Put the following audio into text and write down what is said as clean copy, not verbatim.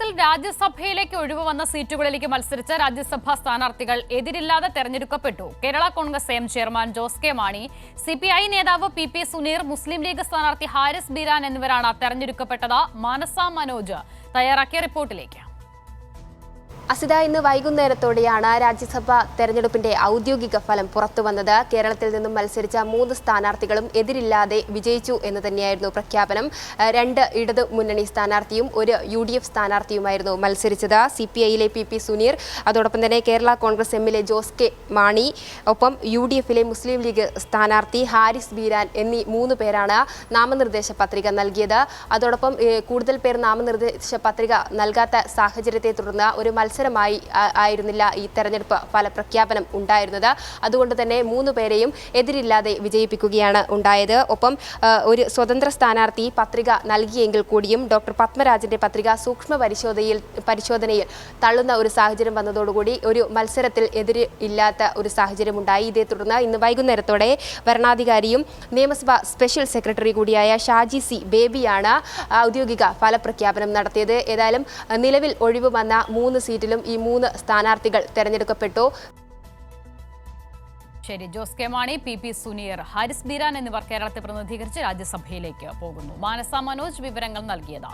കേരളത്തിൽ രാജ്യസഭയിലേക്ക് ഒഴിവ് വന്ന സീറ്റുകളിലേക്ക് മത്സരിച്ച രാജ്യസഭാ സ്ഥാനാർത്ഥികൾ എതിരില്ലാതെ തെരഞ്ഞെടുക്കപ്പെട്ടു. Kerala Congress M chairman Jose K Mani, CPI നേതാവ് PP സുനീർ, മുസ്ലിം ലീഗ് സ്ഥാനാർത്ഥി ഹാരിസ് ബീരാൻ എന്നിവരാണ് തെരഞ്ഞെടുക്കപ്പെട്ടത്. മാനസ മനോജ് തയ്യാറാക്കിയ റിപ്പോർട്ടിലേക്ക്. അസിത, ഇന്ന് വൈകുന്നേരത്തോടെയാണ് രാജ്യസഭാ തെരഞ്ഞെടുപ്പിന്റെ ഔദ്യോഗിക ഫലം പുറത്തുവന്നത്. കേരളത്തിൽ നിന്നും മത്സരിച്ച 3 സ്ഥാനാർത്ഥികളും എതിരില്ലാതെ വിജയിച്ചു എന്ന് തന്നെയായിരുന്നു പ്രഖ്യാപനം. 2 ഇടതു മുന്നണി സ്ഥാനാർത്ഥിയും 1 UDF സ്ഥാനാർത്ഥിയുമായിരുന്നു മത്സരിച്ചത്. CPIയിലെ PP സുനീർ, അതോടൊപ്പം തന്നെ കേരള കോൺഗ്രസ് എമ്മിലെ ജോസ് കെ മാണി, ഒപ്പം UDFിലെ മുസ്ലിം ലീഗ് സ്ഥാനാർത്ഥി ഹാരിസ് ബീരാൻ എന്നീ 3 പേരാണ് നാമനിർദ്ദേശ പത്രിക നൽകിയത്. അതോടൊപ്പം കൂടുതൽ പേർ നാമനിർദ്ദേശ പത്രിക നൽകാത്ത സാഹചര്യത്തെ തുടർന്ന് ഒരു മത്സരമായി ആയിരുന്നില്ല ഈ തെരഞ്ഞെടുപ്പ് ഫലപ്രഖ്യാപനം ഉണ്ടായിരുന്നത്. അതുകൊണ്ട് തന്നെ 3 പേരെയും എതിരില്ലാതെ വിജയിപ്പിക്കുകയാണ് ഉണ്ടായത്. ഒപ്പം ഒരു സ്വതന്ത്ര സ്ഥാനാർത്ഥി പത്രിക നൽകിയെങ്കിൽ കൂടിയും ഡോക്ടർ പത്മരാജന്റെ പത്രിക സൂക്ഷ്മ പരിശോധനയിൽ തള്ളുന്ന ഒരു സാഹചര്യം വന്നതോടുകൂടി ഒരു മത്സരത്തിൽ എതിരില്ലാത്ത ഒരു സാഹചര്യം ഉണ്ടായി. ഇതേ തുടർന്ന് ഇന്ന് വൈകുന്നേരത്തോടെ വരണാധികാരിയും നിയമസഭാ സ്പെഷ്യൽ സെക്രട്ടറി കൂടിയായ ഷാജി C ബേബിയാണ് ഔദ്യോഗിക ഫലപ്രഖ്യാപനം നടത്തിയത്. ഏതായാലും നിലവിൽ ഒഴിവ് വന്ന 3 സീറ്റിലും ഈ 3 സ്ഥാനാർത്ഥികൾ തെരഞ്ഞെടുക്കപ്പെട്ടു. ശരി, ജോസ് കെ മാണി, PP സുനീർ, ഹാരിസ് ബീരാൻ എന്നിവർ കേരളത്തെ പ്രതിനിധീകരിച്ച് രാജ്യസഭയിലേക്ക് പോകുന്നു. മാനസ മനോജ് വിവരങ്ങൾ നൽകിയത്.